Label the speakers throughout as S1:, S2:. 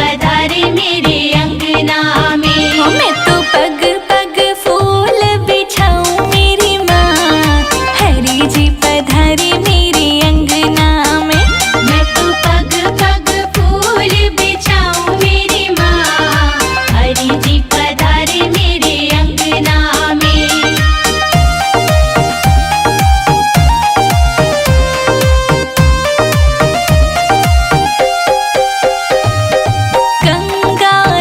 S1: पधारे मेरे अंगना में।
S2: मैं तो पग पग फूल बिछाऊं मेरी माँ, हरि जी पधारे मेरे अंगना में।
S1: मैं तो पग पग फूल बिछाऊं मेरी माँ, हरि जी पधारे मेरे अंगना में।
S2: गंगा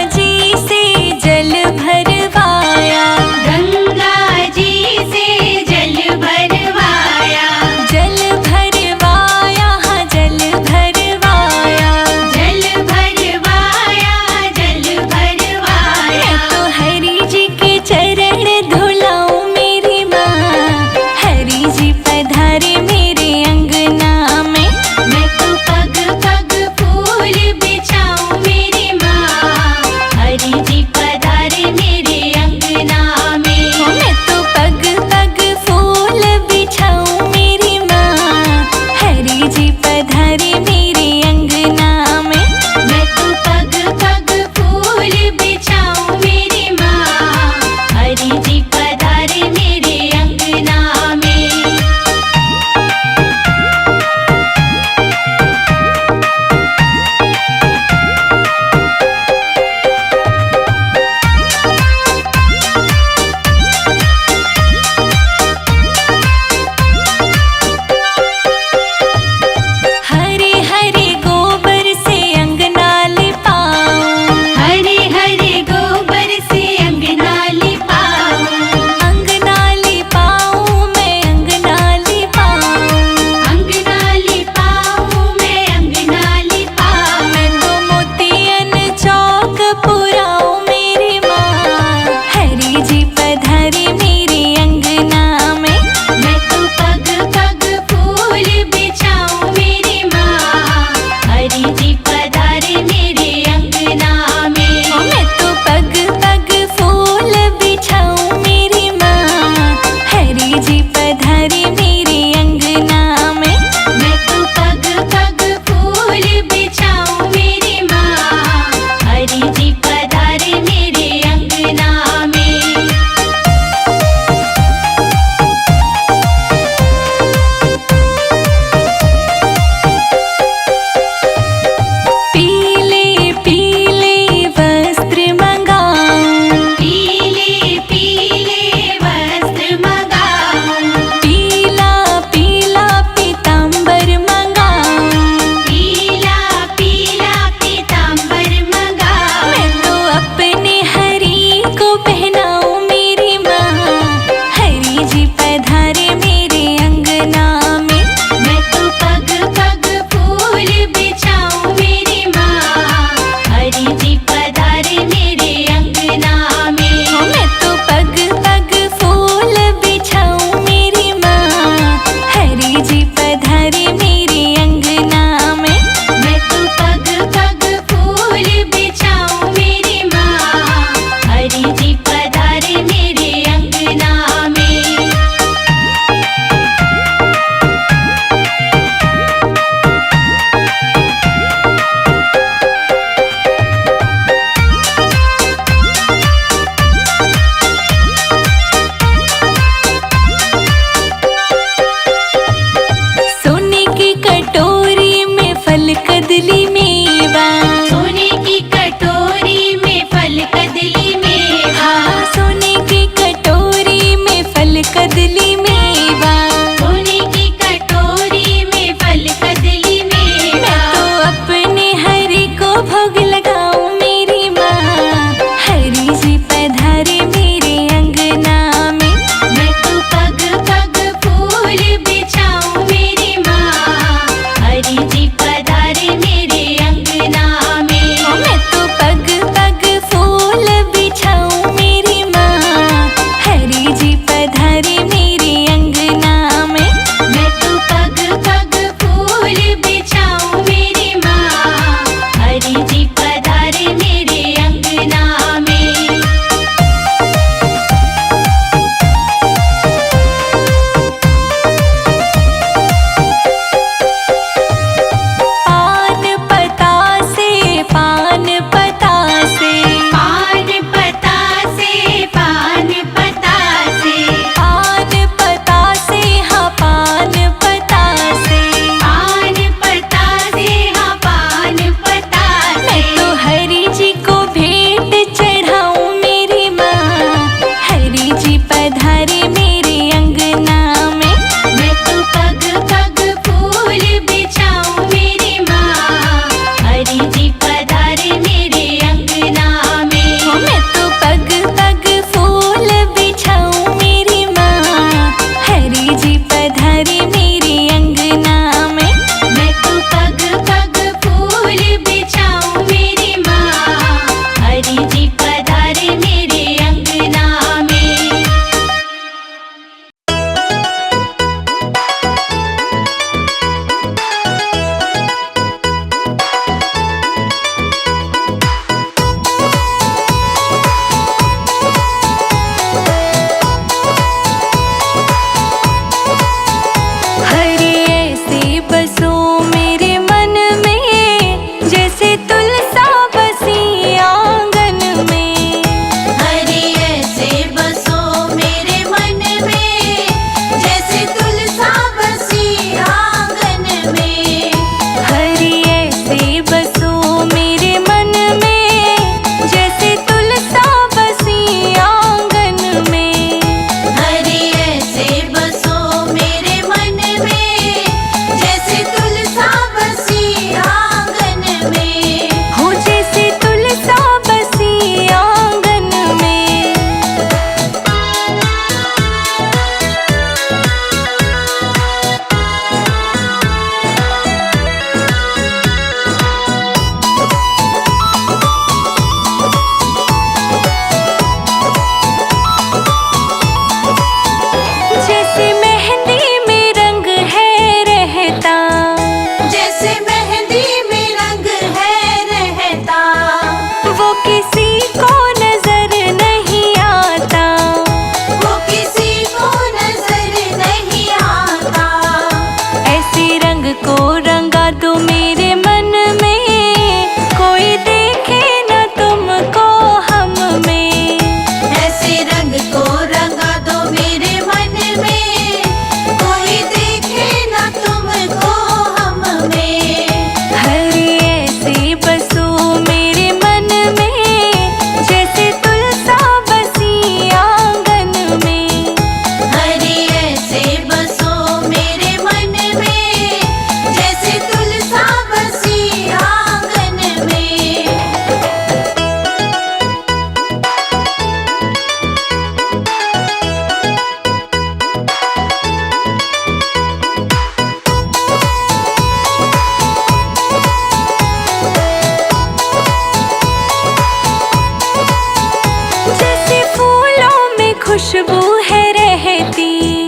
S2: खुशबू है रहती,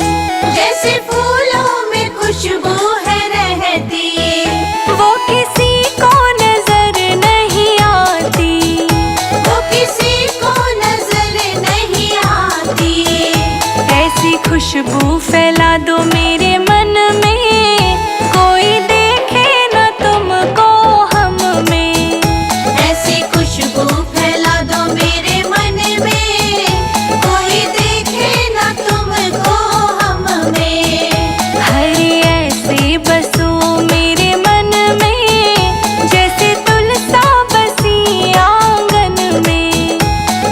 S1: जैसे फूलों में खुशबू है रहती,
S2: वो किसी को नजर नहीं आती,
S1: वो किसी को नजर नहीं आती।
S2: ऐसी खुशबू फैला दो मेरे मन में, कोई देखे न तुमको हम में।
S1: ऐसी खुशबू फैला दो मेरे मन में, कोई देखे ना तुमको हम में।
S2: हरि ऐसे बसो मेरे मन में, जैसे तुलसा बसी आंगन में।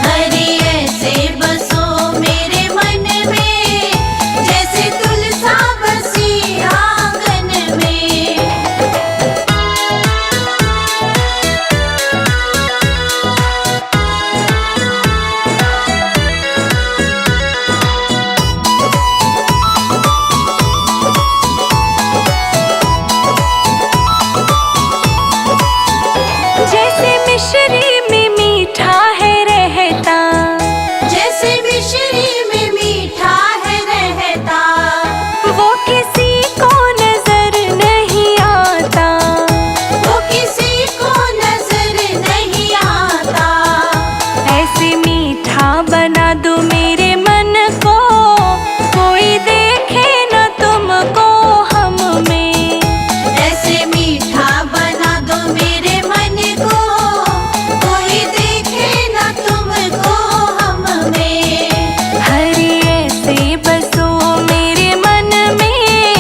S1: हरि ऐसे बसो मेरे मन में, जैसे तुलसा बसी आंगन में।
S2: जैसे मिश्री में मीठा है रहता,
S1: जैसे मिश्री में मीठा है रहता,
S2: वो किसी को नजर नहीं आता,
S1: वो किसी को नजर नहीं आता।
S2: ऐसे मीठा बना दो मेरे मन को, कोई देखे न तुमको हम में।
S1: ऐसे मीठा बना दो मेरे मन को, कोई देखे ना तुमको हम में।
S2: हरि ऐसे बसो मेरे मन में,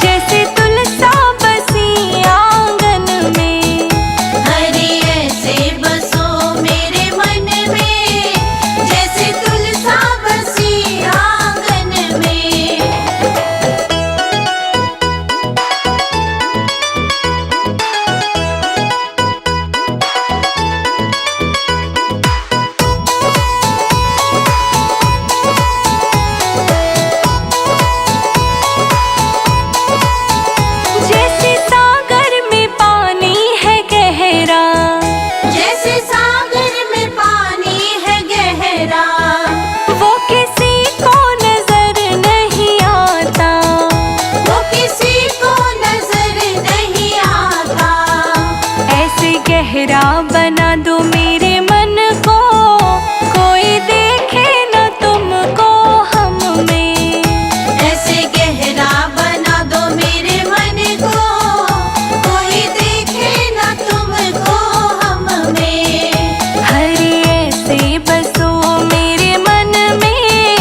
S2: जैसे तुलसा बसी आंगन में।
S1: हरि ऐसे बसो मेरे मन में, जैसे तुलसा बसी आंगन में।
S2: जैसे सागर में पानी है गहरा,
S1: जैसे सागर में पानी है गहरा,
S2: वो किसी को नजर नहीं आता,
S1: वो किसी को नजर नहीं आता।
S2: ऐसे गहरा बना दो मेरे मन को, कोई देखे न तुमको हम में।
S1: ऐसे गहरा बना दो मेरे मन को, कोई देखे ना तुमको हम में।
S2: हरि ऐसे बसो मेरे मन में,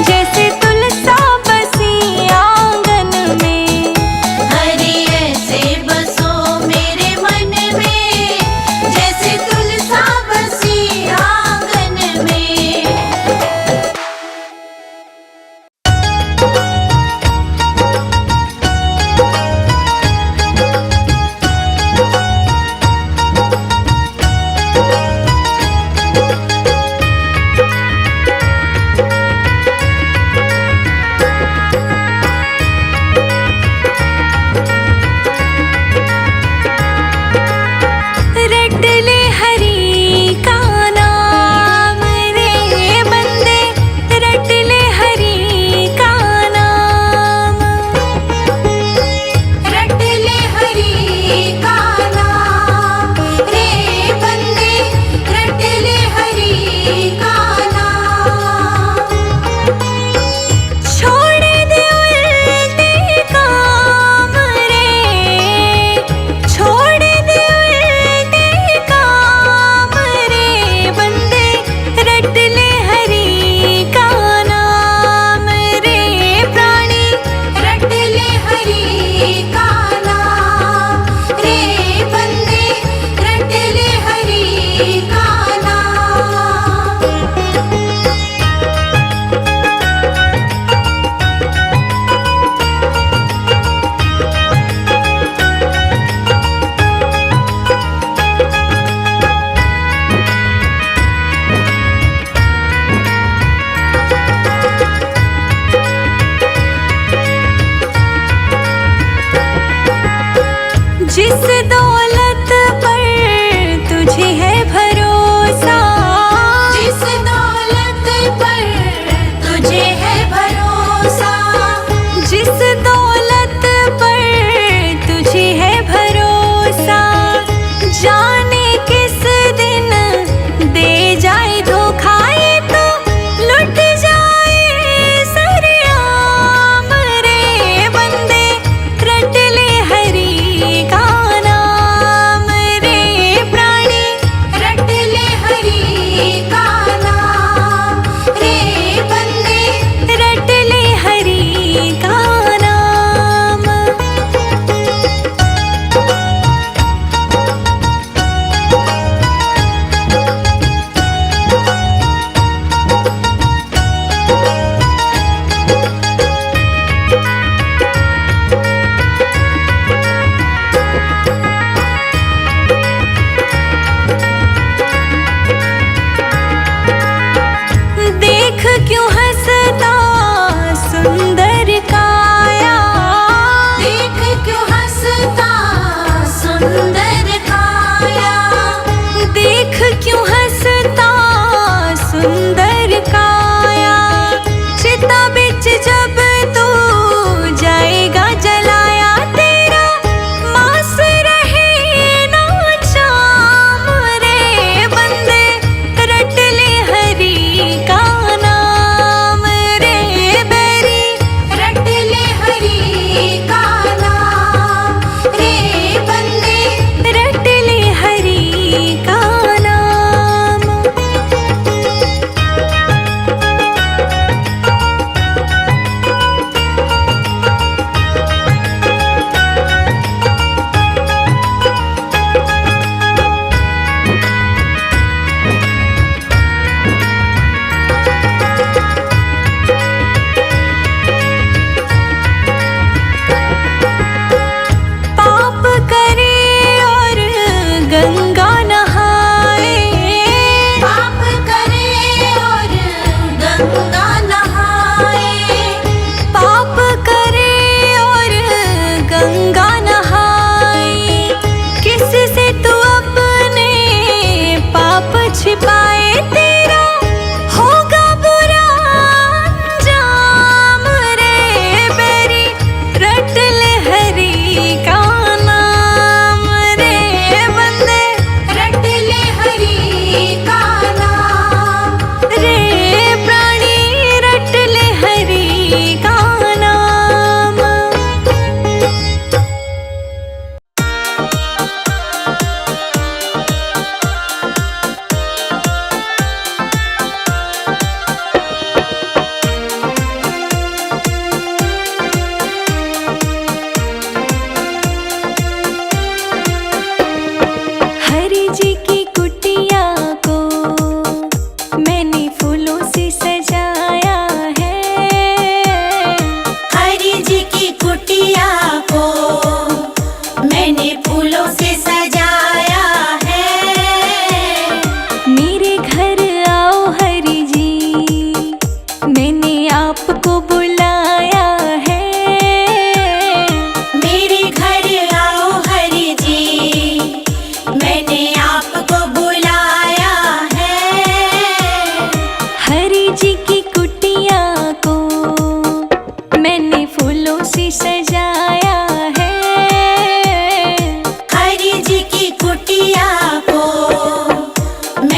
S2: जैसे तुलसा बसी आंगन में।
S1: हरि ऐसे बसो मेरे मन में, जैसे तुलसा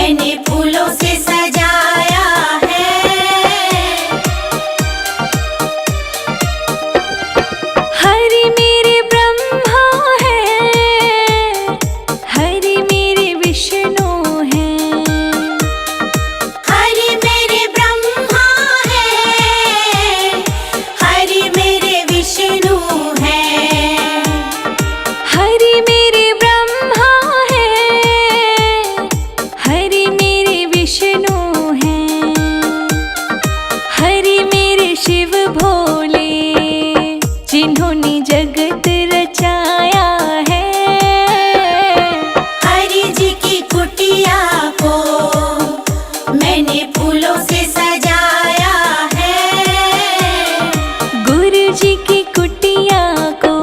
S1: मैंने फूलों से सजाया है।
S2: हरि मेरे ब्रह्मा है, हरि मेरे विष्णु है।
S1: हरि मेरे ब्रह्मा है, हरि मेरे विष्णु है।
S2: हरि मेरे ब्रह्मा है, हरि मेरे विष्णु है। हरि मेरे शिव भोले, जिन्होंने जगत रचाया है।
S1: हरि जी की कुटिया को मैंने फूलों से सजाया है।
S2: गुरु जी की कुटिया को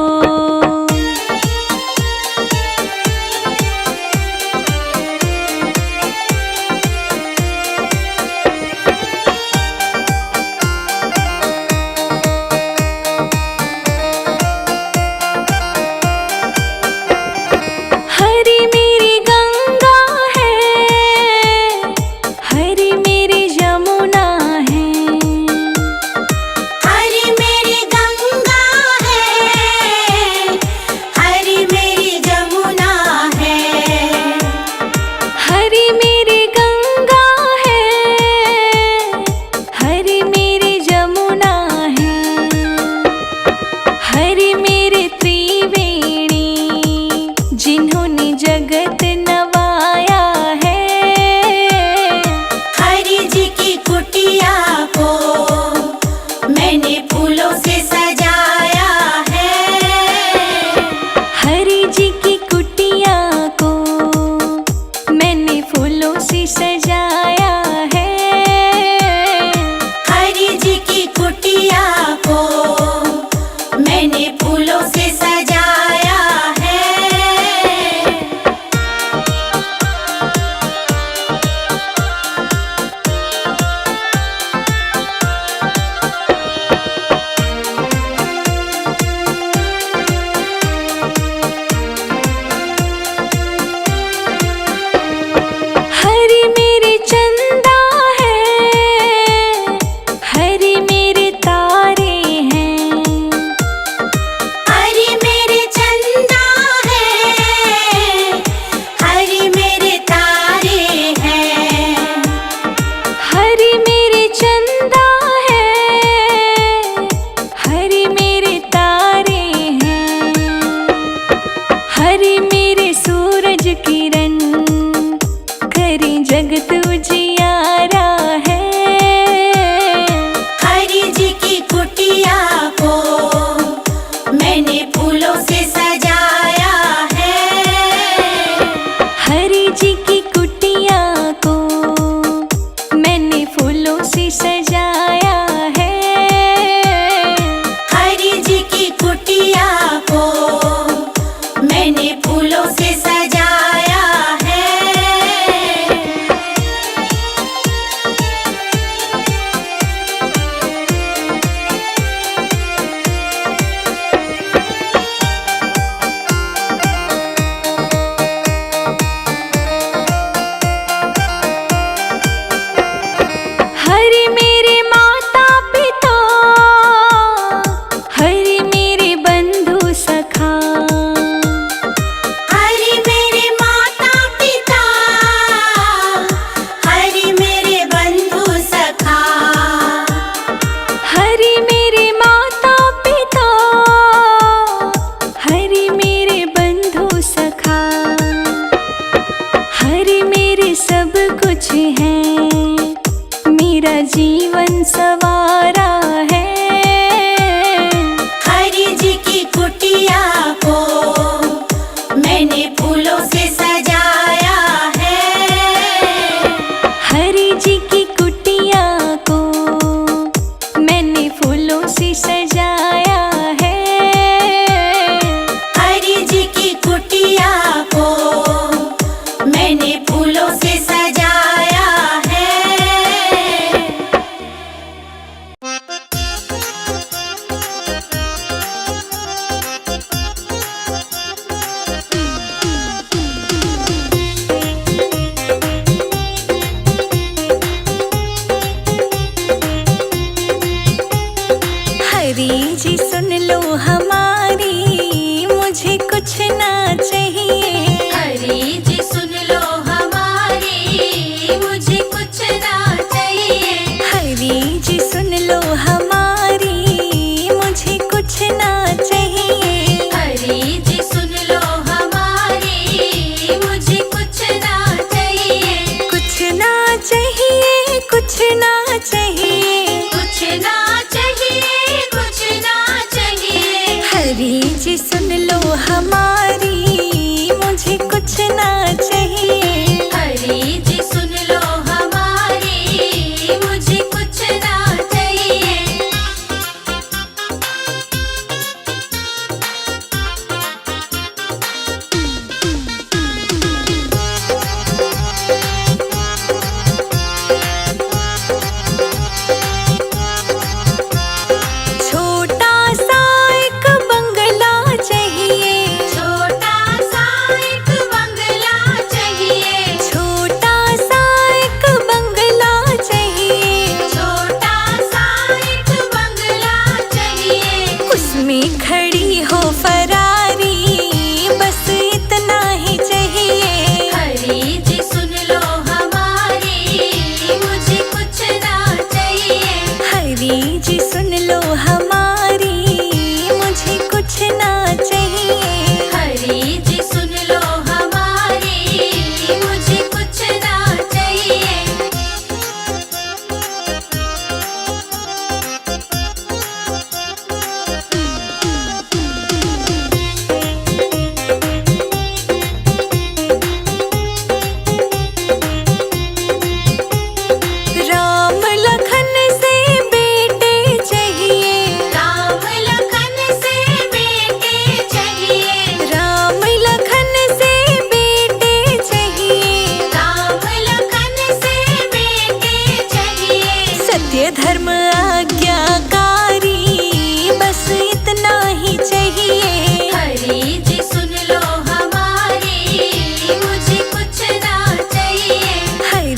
S2: हरि मेरी गंगा है, हरि मेरी यमुना है।
S1: हरि मेरी गंगा है, हरि मेरी जमुना है।
S2: हरि मेरी गंगा है, हरि मेरी यमुना है। हरि मेरे त्रिवेणी, जिन्होंने जगत नवाया है।
S1: हरि जी की कुटिया को मैंने फूलों से सजाया है।
S2: हरि जी की कुटिया को मैंने फूलों से सजाया है।
S1: हरि जी की कुटिया को मैंने फूलों से सजाया है।
S2: हरि मेरे चंदा है, हरि मेरे तारे हैं।
S1: हरि मेरे चंदा है, हरि मेरे तारे हैं।
S2: हरि मेरे चंदा है, हरि मेरे तारे हैं। हरि मेरे सूरज किरण, करें जगत उजियारा है।
S1: हरि जी की कुटिया को मैंने फूलों से सजाया है।
S2: हरि जी की कुटिया को मैंने फूलों से सजाया है।
S1: हरि जी की कुटिया को मैंने फूलों से सजाया है।
S2: हरि मेरे माता पिता, हरि मेरे बंधु सखा।
S1: हरि मेरे माता पिता, हरि मेरे बंधु सखा।
S2: हरि मेरे माता पिता, हरि मेरे बंधु सखा। हरि मेरे सब कुछ है, मेरा जीवन सवारा है।
S1: हरि जी की कुटिया को मैंने फूलों से सजाया है।
S2: हरि जी की कुटिया को मैंने फूलों से सजाया है।
S1: हरि जी की कुटिया को मैंने फूलों से सजाया है।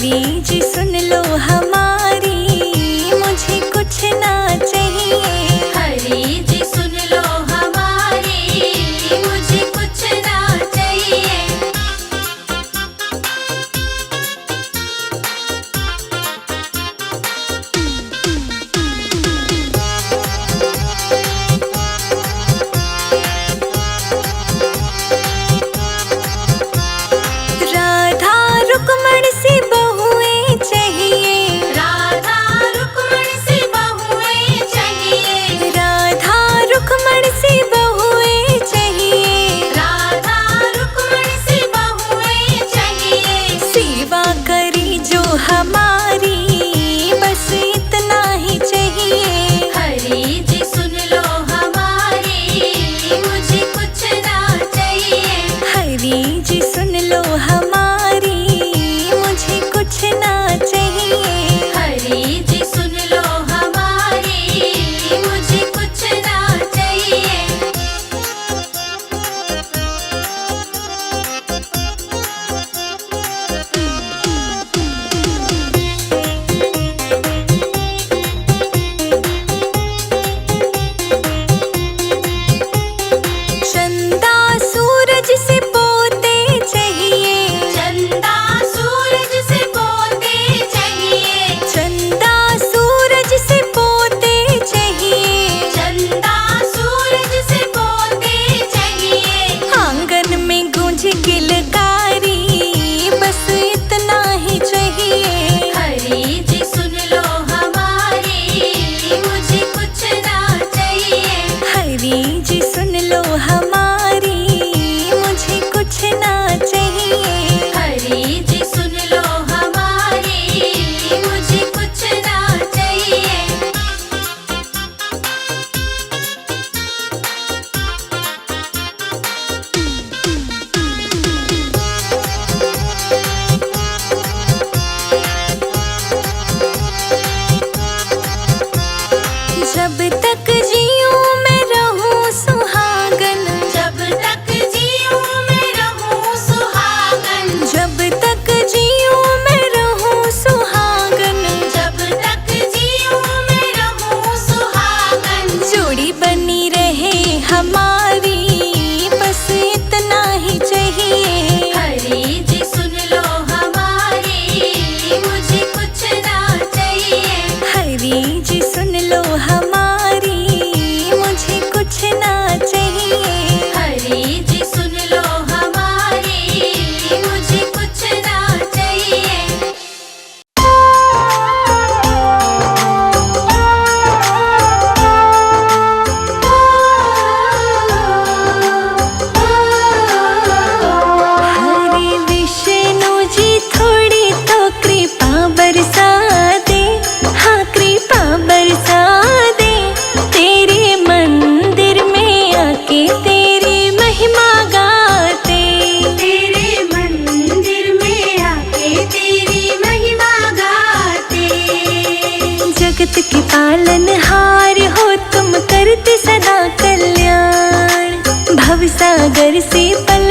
S2: हरि जी सुन लो हमारी, मुझे कुछ ना चाहिए।
S1: हरि जी सुन लो हमारी, मुझे कुछ ना चाहिए।
S2: राधा रुक्मण सी बहुएं चाहिए।
S1: राधा रुक्मण सी बहुएं चाहिए।
S2: राधा रुक्मण सी बहुएं चाहिए।
S1: राधा रुक्मण सी बहुएं चाहिए।
S2: सेवा करी जो हमारी, बस इतना ही चाहिए।
S1: हरि जी सुन लो हमारी, मुझे कुछ ना चाहिए।
S2: हरि जी सुन लो हमारी, मुझे कुछ ना चाहिए।
S1: हरि जी सुन लो हमारी, मुझे कुछ ना चाहिए।
S2: चंदा सूरज से पोते चाहिए।
S1: चंदा सूरज से पोते चाहिए।
S2: चंदा सूरज से पोते चाहिए।
S1: चंदा सूरज से पोते चाहिए।
S2: आंगन में गूंज किलकारी, बस इतना ही चाहिए।
S1: हरि जी सुन लो हमारी, मुझे कुछ ना चाहिए।
S2: हरि जी सुन लो हमारी, मुझे कुछ ना चाहिए।
S1: हरि जी सुन लो हमारी, मुझे कुछ ना चाहिए।
S2: जब तक जीऊं मैं रहूं सुहागन।
S1: जब तक जीऊं मैं रहूं सुहागन।
S2: जब तक जीऊं मैं रहूं सुहागन।
S1: जब तक जीऊं मैं रहूं सुहागन।
S2: जोड़ी बनी रहे हमारी, बस इतना ही चाहिए।
S1: हरि जी सुन लो हमारी, मुझे कुछ ना चाहिए।
S2: हरि जी सुन लो हमारी, मुझे कुछ ना चाहिए।
S1: हरि जी सुन लो हमारी, मुझे कुछ ना चाहिए।
S2: हरे विष्णु जी थोड़ी तो कृपा बरसा दे। हाँ कृपा बरसा दे। तेरे मंदिर में आके तेरी महिमा गाते।
S1: तेरे मंदिर में आके तेरी महिमा गाते।
S2: जगत के पालनहार हो तुम, करते सदा कल्याण। भवसागर से पल